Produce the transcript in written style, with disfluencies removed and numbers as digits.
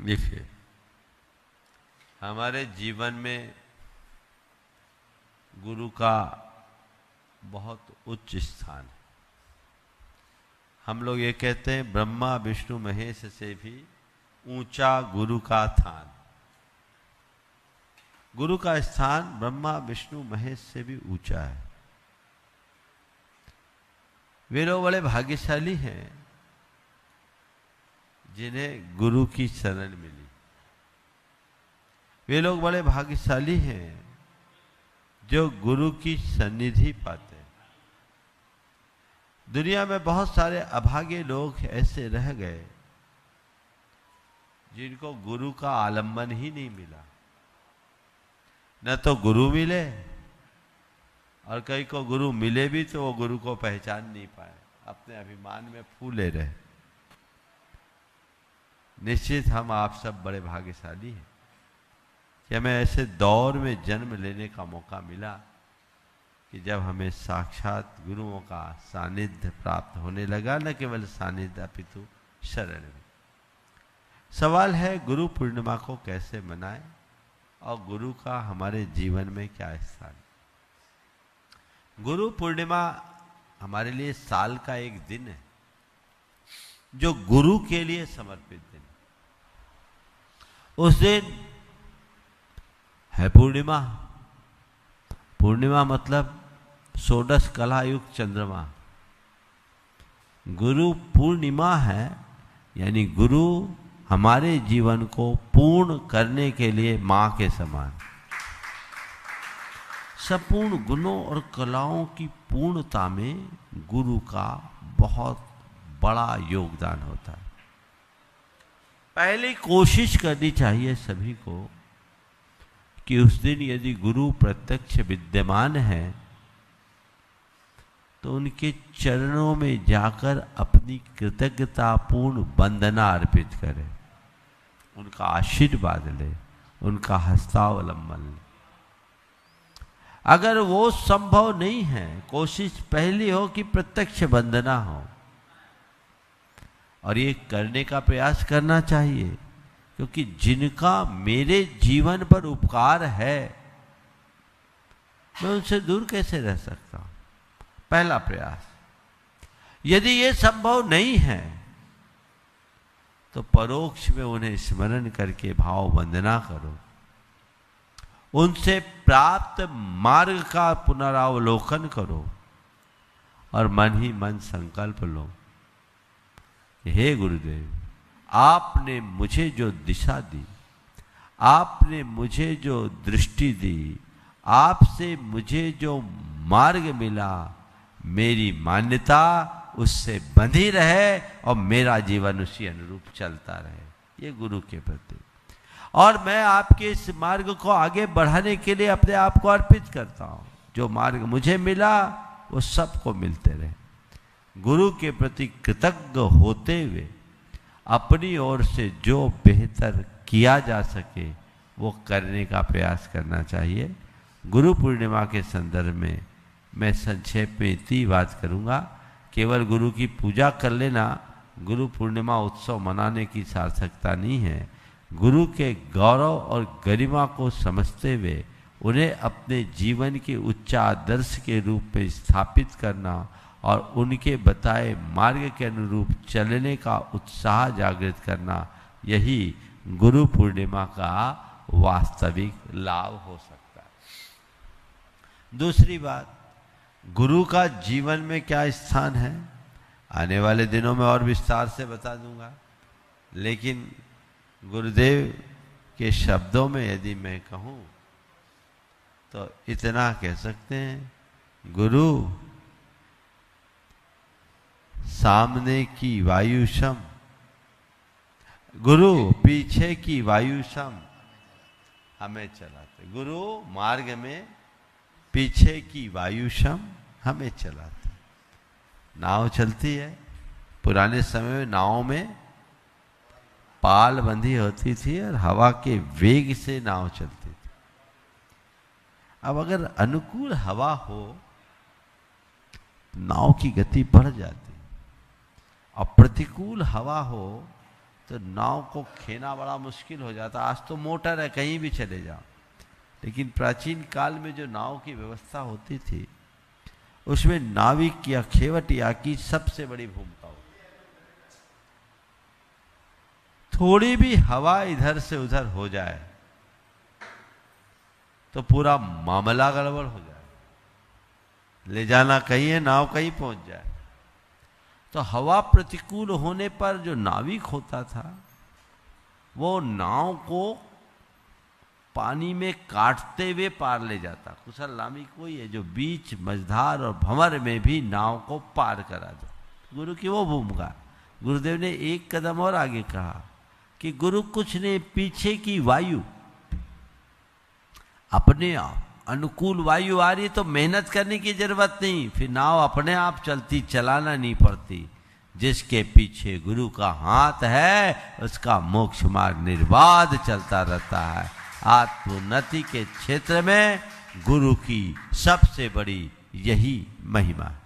देखिए, हमारे जीवन में गुरु का बहुत उच्च स्थान है। हम लोग ये कहते हैं ब्रह्मा विष्णु महेश से भी ऊंचा गुरु का स्थान। गुरु का स्थान ब्रह्मा विष्णु महेश से भी ऊंचा है। वे लोग बड़े भाग्यशाली हैं जिन्हें गुरु की शरण मिली। वे लोग बड़े भाग्यशाली हैं जो गुरु की सन्निधि पाते हैं। दुनिया में बहुत सारे अभागे लोग ऐसे रह गए जिनको गुरु का आलंबन ही नहीं मिला। न तो गुरु मिले और कई को गुरु मिले भी तो वो गुरु को पहचान नहीं पाए, अपने अभिमान में फूले रहे। निश्चित हम आप सब बड़े भाग्यशाली हैं कि हमें ऐसे दौर में जन्म लेने का मौका मिला कि जब हमें साक्षात गुरुओं का सानिध्य प्राप्त होने लगा। न केवल सानिध्य अपितु शरण में। सवाल है गुरु पूर्णिमा को कैसे मनाएं और गुरु का हमारे जीवन में क्या स्थान। गुरु पूर्णिमा हमारे लिए साल का एक दिन है जो गुरु के लिए समर्पित दिन। उस दिन है पूर्णिमा। पूर्णिमा मतलब षोडश कला युक्त चंद्रमा। गुरु पूर्णिमा है, यानी गुरु हमारे जीवन को पूर्ण करने के लिए मां के समान। संपूर्ण गुणों और कलाओं की पूर्णता में गुरु का बहुत बड़ा योगदान होता है। पहले कोशिश करनी चाहिए सभी को कि उस दिन यदि गुरु प्रत्यक्ष विद्यमान है तो उनके चरणों में जाकर अपनी कृतज्ञतापूर्ण वंदना अर्पित करें, उनका आशीर्वाद ले, उनका हस्तावलंबन ले। अगर वो संभव नहीं है, कोशिश पहली हो कि प्रत्यक्ष वंदना हो, और ये करने का प्रयास करना चाहिए क्योंकि जिनका मेरे जीवन पर उपकार है मैं उनसे दूर कैसे रह सकता हूं। पहला प्रयास। यदि ये संभव नहीं है तो परोक्ष में उन्हें स्मरण करके भाव वंदना करो, उनसे प्राप्त मार्ग का पुनरावलोकन करो और मन ही मन संकल्प लो, हे गुरुदेव, आपने मुझे जो दिशा दी, आपने मुझे जो दृष्टि दी, आपसे मुझे जो मार्ग मिला, मेरी मान्यता उससे बंधी रहे और मेरा जीवन उसी अनुरूप चलता रहे। ये गुरु के प्रति। और मैं आपके इस मार्ग को आगे बढ़ाने के लिए अपने आप को अर्पित करता हूं। जो मार्ग मुझे मिला वो सबको मिलते रहे। गुरु के प्रति कृतज्ञ होते हुए अपनी ओर से जो बेहतर किया जा सके वो करने का प्रयास करना चाहिए। गुरु पूर्णिमा के संदर्भ में मैं संक्षेप में इतनी बात करूंगा। केवल गुरु की पूजा कर लेना गुरु पूर्णिमा उत्सव मनाने की सार्थकता नहीं है। गुरु के गौरव और गरिमा को समझते हुए उन्हें अपने जीवन के उच्च आदर्श के रूप में स्थापित करना और उनके बताए मार्ग के अनुरूप चलने का उत्साह जागृत करना, यही गुरु पूर्णिमा का वास्तविक लाभ हो सकता है। दूसरी बात, गुरु का जीवन में क्या स्थान है आने वाले दिनों में और विस्तार से बता दूंगा, लेकिन गुरुदेव के शब्दों में यदि मैं कहूं तो इतना कह सकते हैं, गुरु सामने की वायु सम, गुरु पीछे की वायु सम हमें चलाते। गुरु मार्ग में पीछे की वायु सम हमें चलाते। नाव चलती है, पुराने समय में नाव में पाल बंधी होती थी और हवा के वेग से नाव चलती थी। अब अगर अनुकूल हवा हो नाव की गति बढ़ जाती, और प्रतिकूल हवा हो तो नाव को खेना बड़ा मुश्किल हो जाता। आज तो मोटर है, कहीं भी चले जाओ, लेकिन प्राचीन काल में जो नाव की व्यवस्था होती थी उसमें नाविक या खेवटिया की सबसे बड़ी भूमिका होती। थोड़ी भी हवा इधर से उधर हो जाए तो पूरा मामला गड़बड़ हो जाए, ले जाना कहीं है, नाव कहीं पहुंच जाए। तो हवा प्रतिकूल होने पर जो नाविक होता था वो नाव को पानी में काटते हुए पार ले जाता। कुशल नाविक वही है जो बीच, मझधार और भंवर में भी नाव को पार करा दे। गुरु की वो भूमिका। गुरुदेव ने एक कदम और आगे कहा कि गुरु कुछ नहीं, पीछे की वायु, अपने आप अनुकूल वायु आ रही तो मेहनत करने की जरूरत नहीं, फिर नाव अपने आप चलती, चलाना नहीं पड़ती। जिसके पीछे गुरु का हाथ है उसका मोक्ष मार्ग निर्बाध चलता रहता है। आत्मोन्नति के क्षेत्र में गुरु की सबसे बड़ी यही महिमा है।